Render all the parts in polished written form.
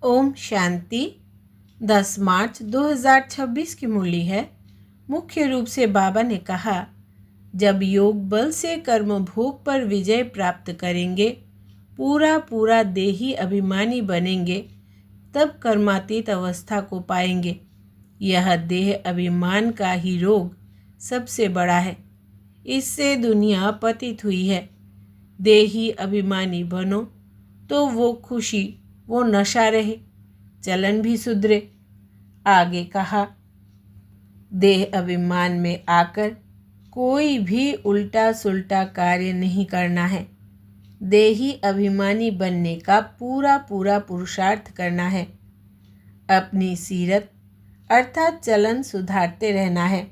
ओम शांति। 10 मार्च 2026 की मुरली है। मुख्य रूप से बाबा ने कहा, जब योग बल से कर्म भोग पर विजय प्राप्त करेंगे, पूरा पूरा देही अभिमानी बनेंगे, तब कर्मातीत अवस्था को पाएंगे। यह देह अभिमान का ही रोग सबसे बड़ा है। इससे दुनिया पतित हुई है। देही अभिमानी बनो तो वो खुशी, वो नशा रहे, चलन भी सुधरे। आगे कहा, देह अभिमान में आकर कोई भी उल्टा सुल्टा कार्य नहीं करना है। देही अभिमानी बनने का पूरा पूरा पुरुषार्थ करना है। अपनी सीरत अर्थात चलन सुधारते रहना है।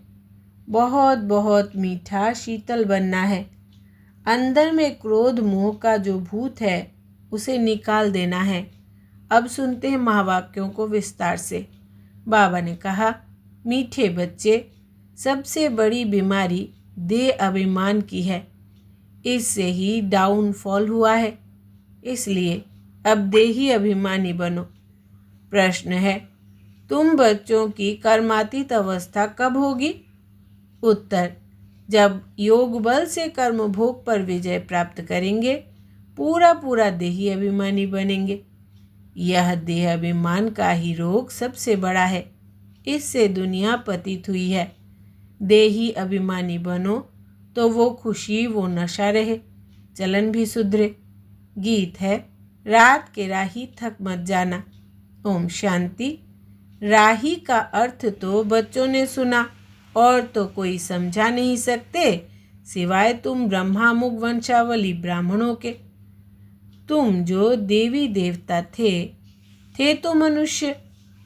बहुत बहुत मीठा शीतल बनना है। अंदर में क्रोध मोह का जो भूत है उसे निकाल देना है। अब सुनते हैं महावाक्यों को विस्तार से। बाबा ने कहा, मीठे बच्चे, सबसे बड़ी बीमारी देह अभिमान की है। इससे ही डाउनफॉल हुआ है। इसलिए अब देही अभिमानी बनो। प्रश्न है, तुम बच्चों की कर्मातीत अवस्था कब होगी? उत्तर, जब योग बल से कर्म भोग पर विजय प्राप्त करेंगे, पूरा पूरा देही अभिमानी बनेंगे। यह देह अभिमान का ही रोग सबसे बड़ा है। इससे दुनिया पतित हुई है। देही अभिमानी बनो तो वो खुशी, वो नशा रहे, चलन भी सुधरे। गीत है, रात के राही थक मत जाना। ओम शांति। राही का अर्थ तो बच्चों ने सुना और तो कोई समझा नहीं सकते सिवाय तुम ब्रह्मामुख वंशावली ब्राह्मणों के। तुम जो देवी देवता थे तो मनुष्य,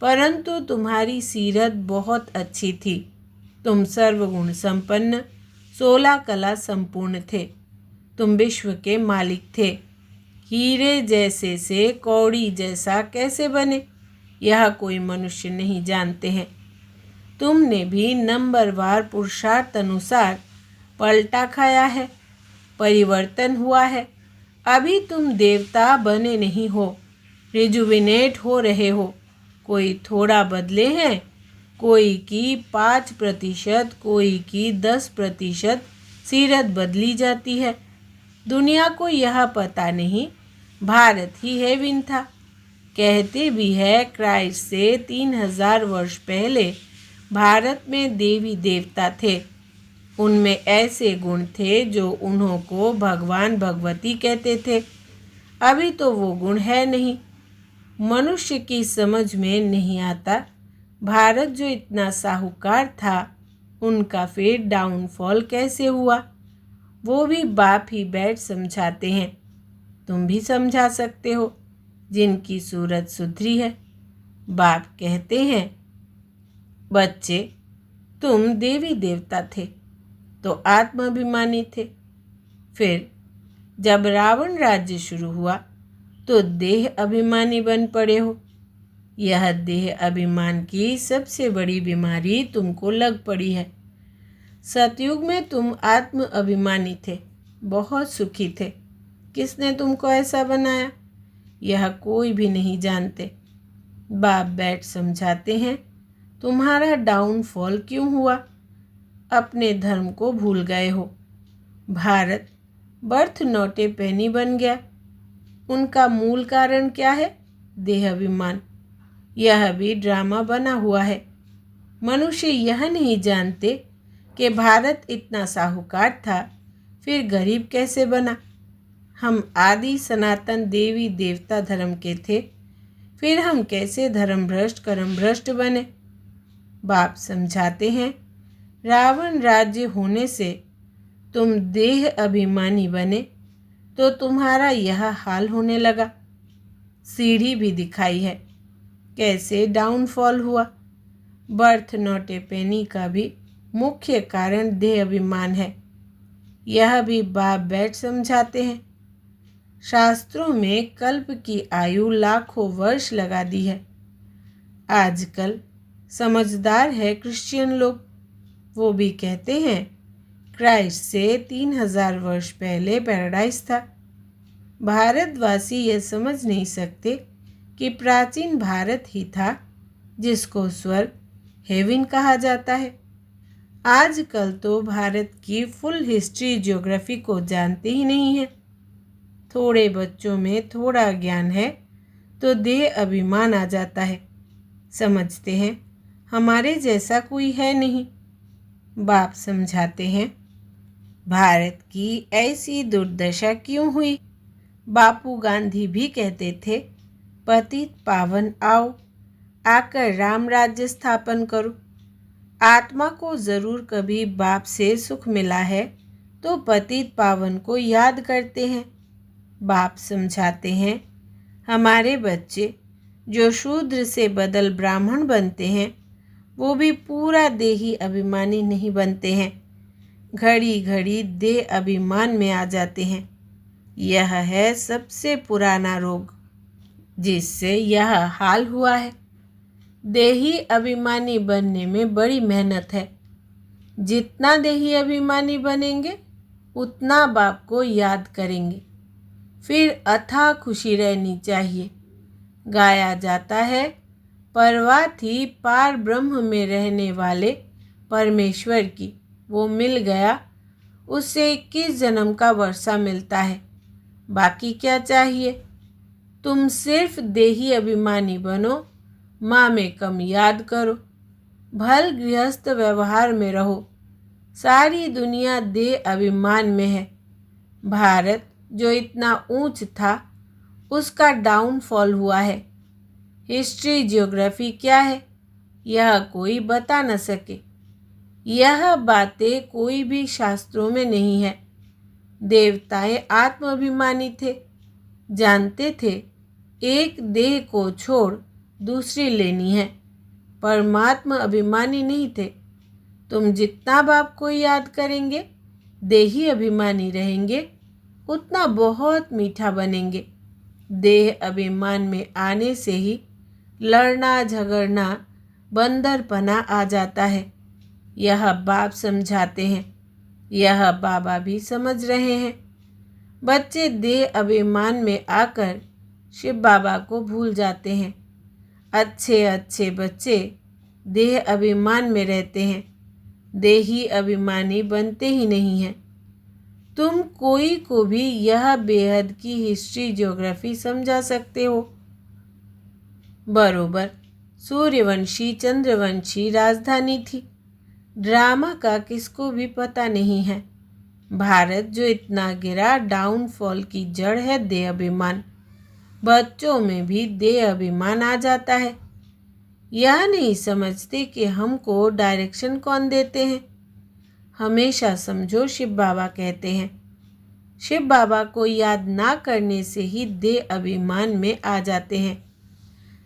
परंतु तुम्हारी सीरत बहुत अच्छी थी। तुम सर्वगुण संपन्न, 16 कला संपूर्ण थे। तुम विश्व के मालिक थे। हीरे जैसे से कौड़ी जैसा कैसे बने, यह कोई मनुष्य नहीं जानते हैं। तुमने भी नंबरवार पुरुषार्थ अनुसार पलटा खाया है, परिवर्तन हुआ है। अभी तुम देवता बने नहीं हो, रिजुविनेट हो रहे हो। कोई थोड़ा बदले हैं, कोई की 5%, कोई की 10% सीरत बदली जाती है। दुनिया को यह पता नहीं, भारत ही है विंथा। कहते भी है क्राइस्ट से 3000 वर्ष पहले भारत में देवी देवता थे। उनमें ऐसे गुण थे जो उन्हों को भगवान भगवती कहते थे। अभी तो वो गुण है नहीं। मनुष्य की समझ में नहीं आता, भारत जो इतना साहूकार था, उनका फिर डाउनफॉल कैसे हुआ। वो भी बाप ही बैठ समझाते हैं। तुम भी समझा सकते हो, जिनकी सूरत सुधरी है। बाप कहते हैं, बच्चे, तुम देवी देवता थे तो आत्माभिमानी थे। फिर जब रावण राज्य शुरू हुआ तो देह अभिमानी बन पड़े हो। यह देह अभिमान की सबसे बड़ी बीमारी तुमको लग पड़ी है। सतयुग में तुम आत्म अभिमानी थे, बहुत सुखी थे। किसने तुमको ऐसा बनाया, यह कोई भी नहीं जानते। बाप बैठ समझाते हैं, तुम्हारा डाउनफॉल क्यों हुआ? अपने धर्म को भूल गए हो। भारत बर्थ नोटे पेनी बन गया। उनका मूल कारण क्या है? देह अभिमान। यह भी ड्रामा बना हुआ है। मनुष्य यह नहीं जानते कि भारत इतना साहूकार था, फिर गरीब कैसे बना। हम आदि सनातन देवी देवता धर्म के थे, फिर हम कैसे धर्म भ्रष्ट कर्म भ्रष्ट बने। बाप समझाते हैं, रावण राज्य होने से तुम देह अभिमानी बने तो तुम्हारा यह हाल होने लगा। सीढ़ी भी दिखाई है कैसे डाउनफॉल हुआ। बर्थ नोटे पेनी का भी मुख्य कारण देह अभिमान है। यह भी बाप बैठ समझाते हैं। शास्त्रों में कल्प की आयु लाखों वर्ष लगा दी है। आजकल समझदार है क्रिश्चियन लोग। वो भी कहते हैं क्राइस्ट से 3000 वर्ष पहले पैराडाइज था। भारतवासी यह समझ नहीं सकते कि प्राचीन भारत ही था जिसको स्वर्ग हेवन कहा जाता है। आजकल तो भारत की फुल हिस्ट्री ज्योग्राफी को जानते ही नहीं है। थोड़े बच्चों में थोड़ा ज्ञान है तो देह अभिमान आ जाता है। समझते हैं हमारे जैसा कोई है नहीं। बाप समझाते हैं भारत की ऐसी दुर्दशा क्यों हुई। बापू गांधी भी कहते थे पतित पावन आओ, आकर राम राज्य स्थापन करो। आत्मा को ज़रूर कभी बाप से सुख मिला है तो पतित पावन को याद करते हैं। बाप समझाते हैं हमारे बच्चे जो शूद्र से बदल ब्राह्मण बनते हैं वो भी पूरा देही अभिमानी नहीं बनते हैं, घड़ी घड़ी देह अभिमान में आ जाते हैं। यह है सबसे पुराना रोग जिससे यह हाल हुआ है। देही अभिमानी बनने में बड़ी मेहनत है। जितना देही अभिमानी बनेंगे उतना बाप को याद करेंगे, फिर अथाह खुशी रहनी चाहिए। गाया जाता है परवाह थी पार ब्रह्म में रहने वाले परमेश्वर की, वो मिल गया उससे 21 जन्म का वर्षा मिलता है। बाकी क्या चाहिए। तुम सिर्फ देही अभिमानी बनो, माँ में कम याद करो, भल गृहस्थ व्यवहार में रहो। सारी दुनिया देह अभिमान में है। भारत जो इतना ऊंच था उसका डाउनफॉल हुआ है। हिस्ट्री ज्योग्राफी क्या है यह कोई बता न सके। यह बातें कोई भी शास्त्रों में नहीं है। देवताएं आत्म अभिमानी थे, जानते थे एक देह को छोड़ दूसरी लेनी है। परमात्मा अभिमानी नहीं थे। तुम जितना बाप को याद करेंगे, देही अभिमानी रहेंगे, उतना बहुत मीठा बनेंगे। देह अभिमान में आने से ही लड़ना झगड़ना बंदरपना आ जाता है। यह बाप समझाते हैं, यह बाबा भी समझ रहे हैं। बच्चे देह अभिमान में आकर शिव बाबा को भूल जाते हैं। अच्छे अच्छे बच्चे देह अभिमान में रहते हैं, देही अभिमानी बनते ही नहीं हैं। तुम कोई को भी यह बेहद की हिस्ट्री ज्योग्राफी समझा सकते हो। बरोबर सूर्यवंशी चंद्रवंशी राजधानी थी। ड्रामा का किसको भी पता नहीं है। भारत जो इतना गिरा, डाउनफॉल की जड़ है देह अभिमान। बच्चों में भी देह अभिमान आ जाता है। यह नहीं समझते कि हमको डायरेक्शन कौन देते हैं। हमेशा समझो शिव बाबा कहते हैं। शिव बाबा को याद ना करने से ही देह अभिमान में आ जाते हैं।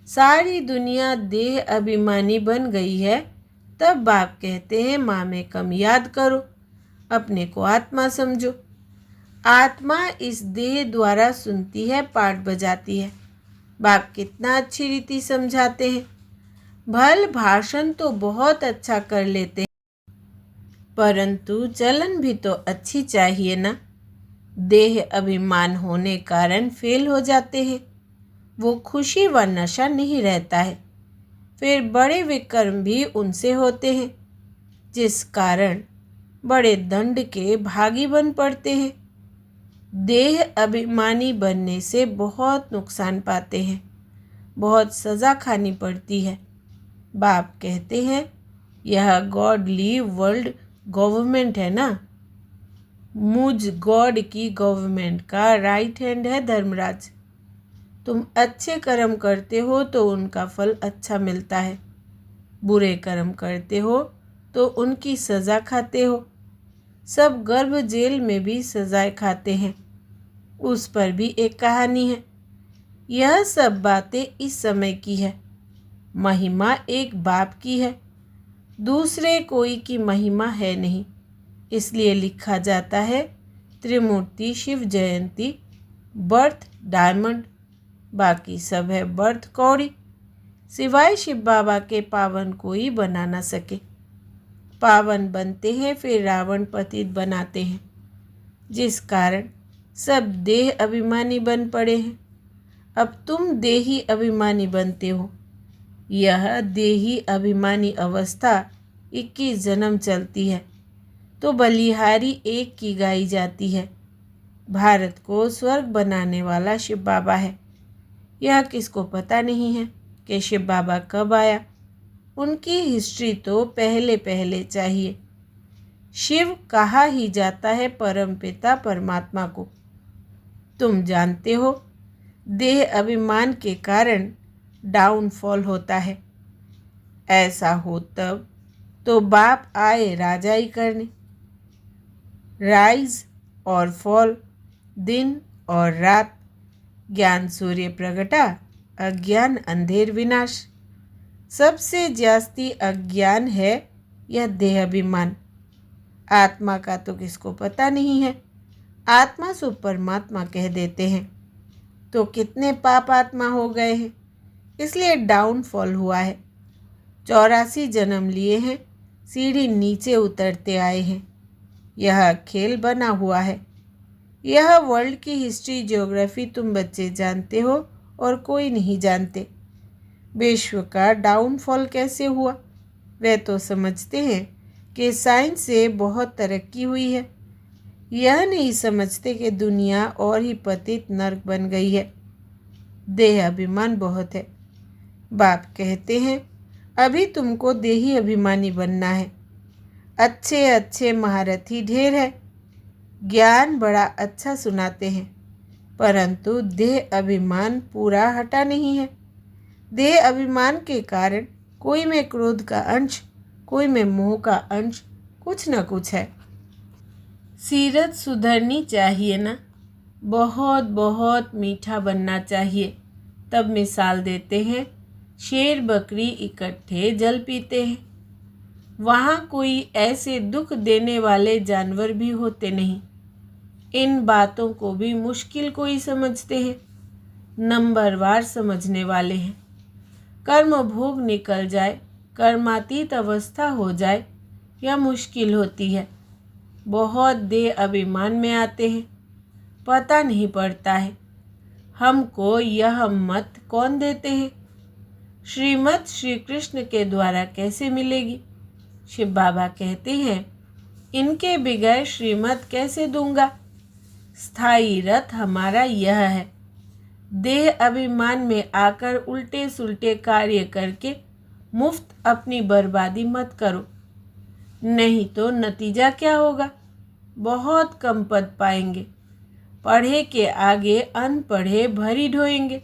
सारी दुनिया देह अभिमानी बन गई है, तब बाप कहते हैं माँ में कम याद करो, अपने को आत्मा समझो। आत्मा इस देह द्वारा सुनती है, पाठ बजाती है। बाप कितना अच्छी रीति समझाते हैं। भल भाषण तो बहुत अच्छा कर लेते हैं, परंतु चलन भी तो अच्छी चाहिए ना। देह अभिमान होने कारण फेल हो जाते हैं। वो खुशी व नशा नहीं रहता है। फिर बड़े विक्रम भी उनसे होते हैं, जिस कारण बड़े दंड के भागी बन पड़ते हैं। देह अभिमानी बनने से बहुत नुकसान पाते हैं, बहुत सज़ा खानी पड़ती है। बाप कहते हैं यह गॉडली वर्ल्ड गवर्नमेंट है ना। मुझ गॉड की गवर्नमेंट का राइट हैंड है धर्मराज। तुम अच्छे कर्म करते हो तो उनका फल अच्छा मिलता है, बुरे कर्म करते हो तो उनकी सज़ा खाते हो। सब गर्भ जेल में भी सज़ाएं खाते हैं, उस पर भी एक कहानी है। यह सब बातें इस समय की है। महिमा एक बाप की है, दूसरे कोई की महिमा है नहीं। इसलिए लिखा जाता है त्रिमूर्ति शिव जयंती बर्थ डायमंड, बाकी सब है बर्थ कौड़ी। सिवाय शिव बाबा के पावन कोई बना न सके। पावन बनते हैं फिर रावण पतित बनाते हैं, जिस कारण सब देह अभिमानी बन पड़े हैं। अब तुम देही अभिमानी बनते हो। यह देही अभिमानी अवस्था 21 जन्म चलती है तो बलिहारी एक की गाई जाती है। भारत को स्वर्ग बनाने वाला शिव बाबा है। यह किसको पता नहीं है कि शिव बाबा कब आया। उनकी हिस्ट्री तो पहले पहले चाहिए। शिव कहा ही जाता है परमपिता परमात्मा को। तुम जानते हो देह अभिमान के कारण डाउनफॉल होता है। ऐसा हो तब तो बाप आए राजाई करने। राइज और फॉल, दिन और रात, ज्ञान सूर्य प्रगटा, अज्ञान अंधेर विनाश। सबसे जास्ती अज्ञान है यह देह अभिमान। आत्मा का तो किसको पता नहीं है। आत्मा सो परमात्मा कह देते हैं। तो कितने पाप आत्मा हो गए हैं, इसलिए डाउनफॉल हुआ है। 84 जन्म लिए हैं, सीढ़ी नीचे उतरते आए हैं। यह खेल बना हुआ है। यह वर्ल्ड की हिस्ट्री ज्योग्राफी तुम बच्चे जानते हो और कोई नहीं जानते। विश्व का डाउनफॉल कैसे हुआ वे तो समझते हैं कि साइंस से बहुत तरक्की हुई है। यह नहीं समझते कि दुनिया और ही पतित नर्क बन गई है। देह अभिमान बहुत है। बाप कहते हैं अभी तुमको देही अभिमानी बनना है। अच्छे अच्छे महारथी ढेर है, ज्ञान बड़ा अच्छा सुनाते हैं, परंतु देह अभिमान पूरा हटा नहीं है। देह अभिमान के कारण कोई में क्रोध का अंश, कोई में मोह का अंश, कुछ न कुछ है। सीरत सुधरनी चाहिए ना। बहुत बहुत मीठा बनना चाहिए। तब मिसाल देते हैं, शेर बकरी इकट्ठे जल पीते हैं। वहाँ कोई ऐसे दुख देने वाले जानवर भी होते नहीं। इन बातों को भी मुश्किल कोई समझते हैं। नंबरवार समझने वाले हैं। कर्म भोग निकल जाए, कर्मातीत अवस्था हो जाए, यह मुश्किल होती है। बहुत देह अभिमान में आते हैं, पता नहीं पड़ता है। हमको यह मत कौन देते हैं? श्रीमत श्री कृष्ण के द्वारा कैसे मिलेगी? शिव बाबा कहते हैं इनके बगैर श्रीमत कैसे दूंगा। स्थायी रथ हमारा यह है। देह अभिमान में आकर उल्टे सुल्टे कार्य करके मुफ्त अपनी बर्बादी मत करो, नहीं तो नतीजा क्या होगा? बहुत कम पद पाएंगे। पढ़े के आगे अनपढ़े भरी ढोएंगे।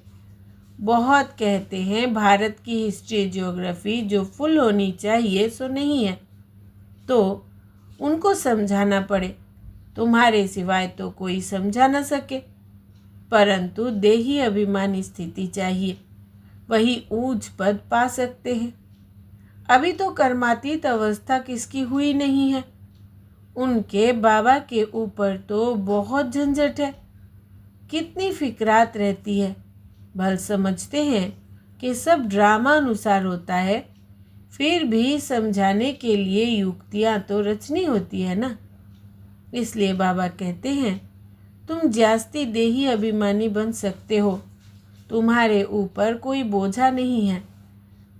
बहुत कहते हैं भारत की हिस्ट्री ज्योग्राफी जो फुल होनी चाहिए सो नहीं है, तो उनको समझाना पड़े। तुम्हारे सिवाय तो कोई समझा न सके। परंतु देही अभिमानी स्थिति चाहिए, वही ऊंच पद पा सकते हैं। अभी तो कर्मातीत अवस्था किसकी हुई नहीं है। उनके बाबा के ऊपर तो बहुत झंझट है, कितनी फिक्रात रहती है। भल समझते हैं कि सब ड्रामा अनुसार होता है, फिर भी समझाने के लिए युक्तियाँ तो रचनी होती है ना। इसलिए बाबा कहते हैं तुम जास्ती देही अभिमानी बन सकते हो। तुम्हारे ऊपर कोई बोझा नहीं है,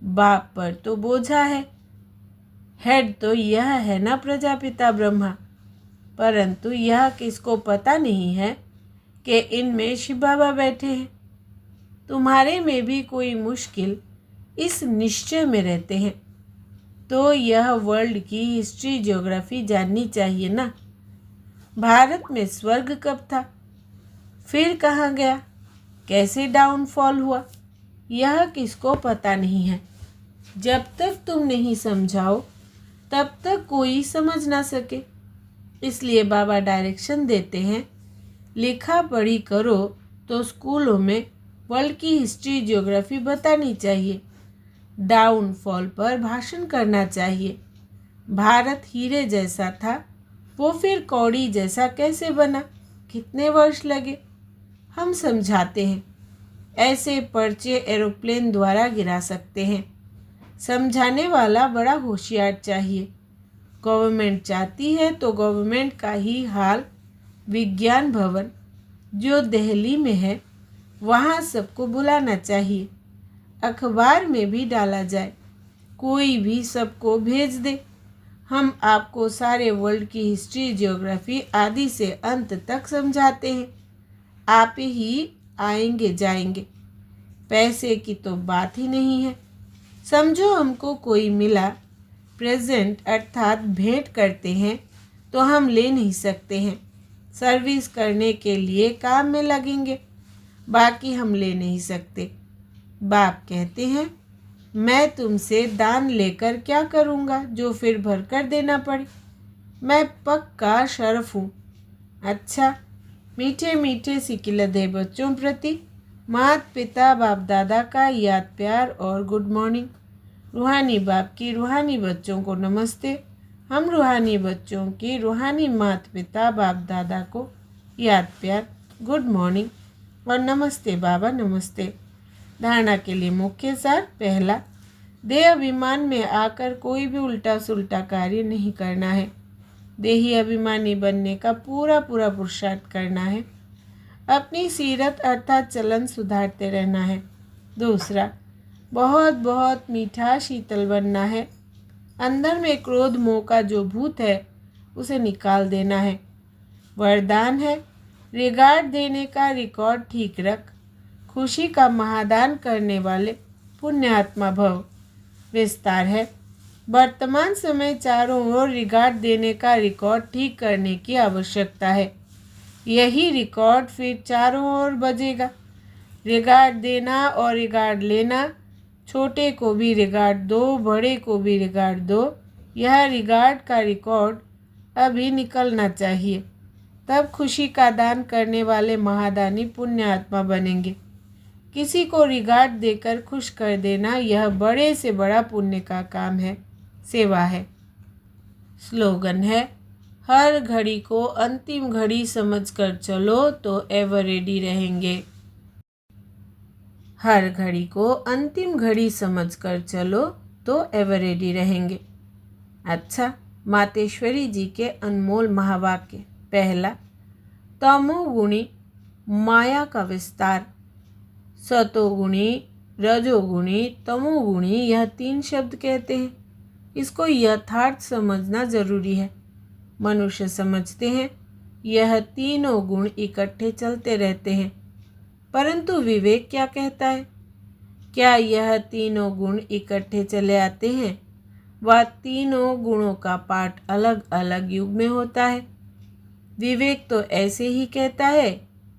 बाप पर तो बोझा है। हेड तो यह है ना प्रजापिता ब्रह्मा, परंतु यह किसको पता नहीं है कि इनमें शिव बाबा बैठे हैं। तुम्हारे में भी कोई मुश्किल इस निश्चय में रहते हैं, तो यह वर्ल्ड की हिस्ट्री ज्योग्राफी जाननी चाहिए ना। भारत में स्वर्ग कब था, फिर कहाँ गया, कैसे डाउनफॉल हुआ, यह किसको पता नहीं है। जब तक तुम नहीं समझाओ तब तक कोई समझ ना सके। इसलिए बाबा डायरेक्शन देते हैं, लिखा पढ़ी करो तो स्कूलों में वर्ल्ड की हिस्ट्री ज्योग्राफी बतानी चाहिए। डाउनफॉल पर भाषण करना चाहिए। भारत हीरे जैसा था, वो फिर कौड़ी जैसा कैसे बना, कितने वर्ष लगे, हम समझाते हैं। ऐसे पर्चे एरोप्लेन द्वारा गिरा सकते हैं। समझाने वाला बड़ा होशियार चाहिए। गवर्नमेंट चाहती है तो गवर्नमेंट का ही हाल विज्ञान भवन जो दिल्ली में है वहाँ सबको बुलाना चाहिए, अखबार में भी डाला जाए, कोई भी सबको भेज दे। हम आपको सारे वर्ल्ड की हिस्ट्री, ज्योग्राफी आदि से अंत तक समझाते हैं। आप ही आएंगे जाएंगे, पैसे की तो बात ही नहीं है। समझो हमको कोई मिला, प्रेजेंट अर्थात भेंट करते हैं तो हम ले नहीं सकते हैं, सर्विस करने के लिए काम में लगेंगे, बाकी हम ले नहीं सकते। बाप कहते हैं, मैं तुमसे दान लेकर क्या करूँगा जो फिर भर कर देना पड़े। मैं पक्का शर्फ हूँ। अच्छा, मीठे मीठे सिकिलधे बच्चों प्रति माता पिता बाप दादा का याद प्यार और गुड मॉर्निंग। रूहानी बाप की रूहानी बच्चों को नमस्ते। हम रूहानी बच्चों की रूहानी माता पिता बाप दादा को याद प्यार, गुड मॉर्निंग और नमस्ते बाबा नमस्ते। धारणा के लिए मुख्य सार। पहला, देह अभिमान में आकर कोई भी उल्टा सुल्टा कार्य नहीं करना है। देही अभिमानी बनने का पूरा पूरा पुरुषार्थ करना है। अपनी सीरत अर्थात चलन सुधारते रहना है। दूसरा, बहुत बहुत मीठा शीतल बनना है। अंदर में क्रोध मोह का जो भूत है उसे निकाल देना है। वरदान है, रिगार्ड देने का रिकॉर्ड ठीक रख, खुशी का महादान करने वाले पुण्यात्मा भव। विस्तार है, वर्तमान समय चारों ओर रिगार्ड देने का रिकॉर्ड ठीक करने की आवश्यकता है। यही रिकॉर्ड फिर चारों ओर बजेगा। रिगार्ड देना और रिगार्ड लेना, छोटे को भी रिगार्ड दो, बड़े को भी रिगार्ड दो। यह रिगार्ड का रिकॉर्ड अभी निकलना चाहिए, तब खुशी का दान करने वाले महादानी पुण्य आत्मा बनेंगे। किसी को रिगार्ड देकर खुश कर देना यह बड़े से बड़ा पुण्य का काम है, सेवा है। स्लोगन है, हर घड़ी को अंतिम घड़ी समझकर चलो तो एवर रेडी रहेंगे। हर घड़ी को अंतिम घड़ी समझकर चलो तो एवर रेडी रहेंगे। अच्छा, मातेश्वरी जी के अनमोल महावाक्य। पहला, तमोगुणी माया का विस्तार। सतोगुणी, रजोगुणी, तमोगुणी यह 3 शब्द कहते हैं। इसको यथार्थ समझना जरूरी है। मनुष्य समझते हैं यह तीनों गुण इकट्ठे चलते रहते हैं, परंतु विवेक क्या कहता है? क्या यह तीनों गुण इकट्ठे चले आते हैं? वह तीनों गुणों का पाठ अलग अलग युग में होता है। विवेक तो ऐसे ही कहता है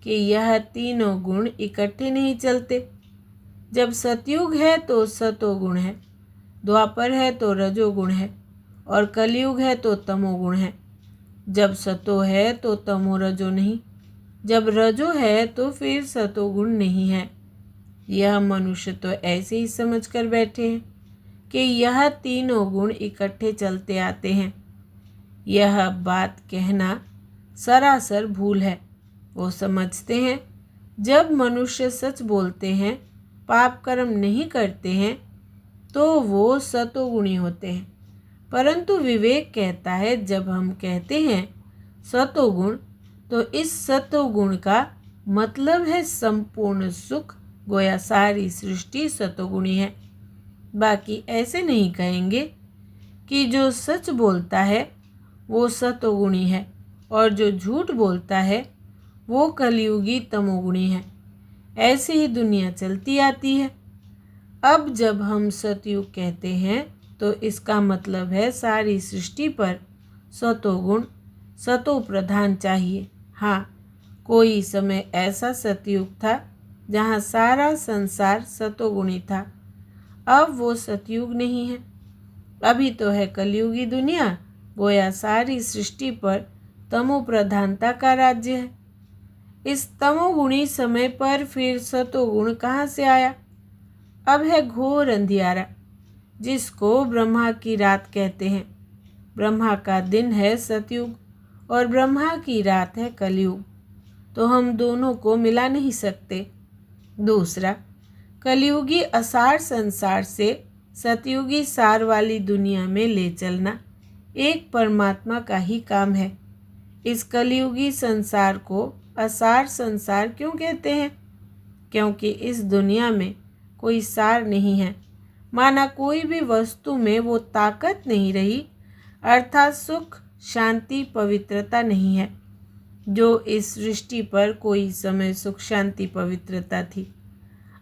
कि यह तीनों गुण इकट्ठे नहीं चलते। जब सतयुग है तो सतोगुण है, द्वापर है तो रजोगुण है और कलयुग है तो तमोगुण है। जब सतो है तो तमो रजो नहीं, जब रजो है तो फिर सतोगुण नहीं है। यह मनुष्य तो ऐसे ही समझ कर बैठे हैं कि यह तीनों गुण इकट्ठे चलते आते हैं। यह बात कहना सरासर भूल है। वो समझते हैं जब मनुष्य सच बोलते हैं, पाप कर्म नहीं करते हैं, तो वो सतोगुणी होते हैं। परंतु विवेक कहता है जब हम कहते हैं सतोगुण, तो इस सतोगुण का मतलब है संपूर्ण सुख, गोया सारी सृष्टि सतोगुणी है। बाकी ऐसे नहीं कहेंगे कि जो सच बोलता है वो सतोगुणी है और जो झूठ बोलता है वो कलयुगी तमोगुणी है। ऐसे ही दुनिया चलती आती है। अब जब हम सतयुग कहते हैं तो इसका मतलब है सारी सृष्टि पर सतोगुण, सतो प्रधान चाहिए। हाँ, कोई समय ऐसा सतयुग था जहाँ सारा संसार सतोगुणी था। अब वो सतयुग नहीं है। अभी तो है कलयुगी दुनिया, गोया सारी सृष्टि पर तमो प्रधानता का राज्य है। इस तमोगुणी समय पर फिर सतोगुण कहाँ से आया? अब है घोर अंधियारा, जिसको ब्रह्मा की रात कहते हैं। ब्रह्मा का दिन है सतयुग और ब्रह्मा की रात है कलयुग, तो हम दोनों को मिला नहीं सकते। दूसरा, कलयुगी असार संसार से सतयुगी सार वाली दुनिया में ले चलना एक परमात्मा का ही काम है। इस कलयुगी संसार को असार संसार क्यों कहते हैं? क्योंकि इस दुनिया में कोई सार नहीं है, माना कोई भी वस्तु में वो ताकत नहीं रही, अर्थात सुख, शांति, पवित्रता नहीं है जो इस सृष्टि पर कोई समय सुख, शांति, पवित्रता थी।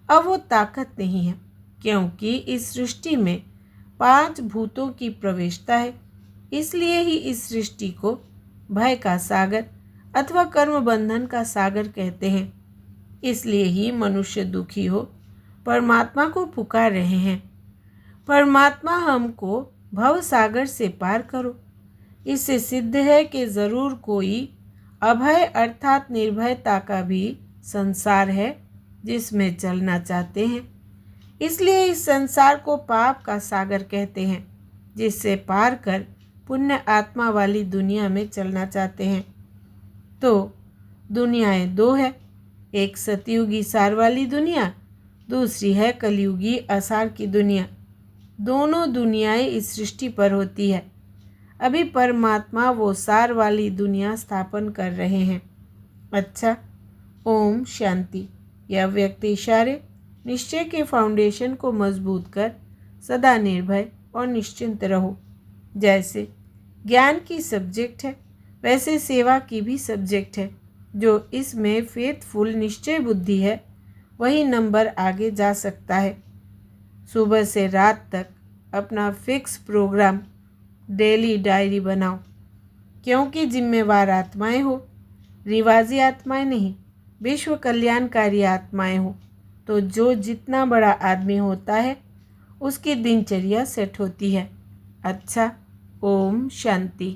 अब वो ताकत नहीं है क्योंकि इस सृष्टि में 5 भूतों की प्रवेशता है। इसलिए ही इस सृष्टि को भय का सागर अथवा कर्म बंधन का सागर कहते हैं। इसलिए ही मनुष्य दुखी हो परमात्मा को पुकार रहे हैं, परमात्मा हमको भव सागर से पार करो। इससे सिद्ध है कि ज़रूर कोई अभय अर्थात निर्भयता का भी संसार है जिसमें चलना चाहते हैं। इसलिए इस संसार को पाप का सागर कहते हैं, जिससे पार कर पुण्य आत्मा वाली दुनिया में चलना चाहते हैं। तो दुनियाएं 2 है, एक सतयुगी सार वाली दुनिया, दूसरी है कलयुगी असार की दुनिया। दोनों दुनियाएं इस सृष्टि पर होती है। अभी परमात्मा वो सार वाली दुनिया स्थापन कर रहे हैं। अच्छा, ओम शांति। यह व्यक्ति इशारे निश्चय के फाउंडेशन को मजबूत कर सदा निर्भय और निश्चिंत रहो। जैसे ज्ञान की सब्जेक्ट है, वैसे सेवा की भी सब्जेक्ट है। जो इसमें फेथफुल निश्चय बुद्धि है वही नंबर आगे जा सकता है। सुबह से रात तक अपना फिक्स प्रोग्राम, डेली डायरी बनाओ, क्योंकि जिम्मेवार आत्माएं हो, रिवाजी आत्माएं नहीं, विश्व कल्याणकारी आत्माएं हो। तो जो जितना बड़ा आदमी होता है उसकी दिनचर्या सेट होती है। अच्छा, ओम शांति।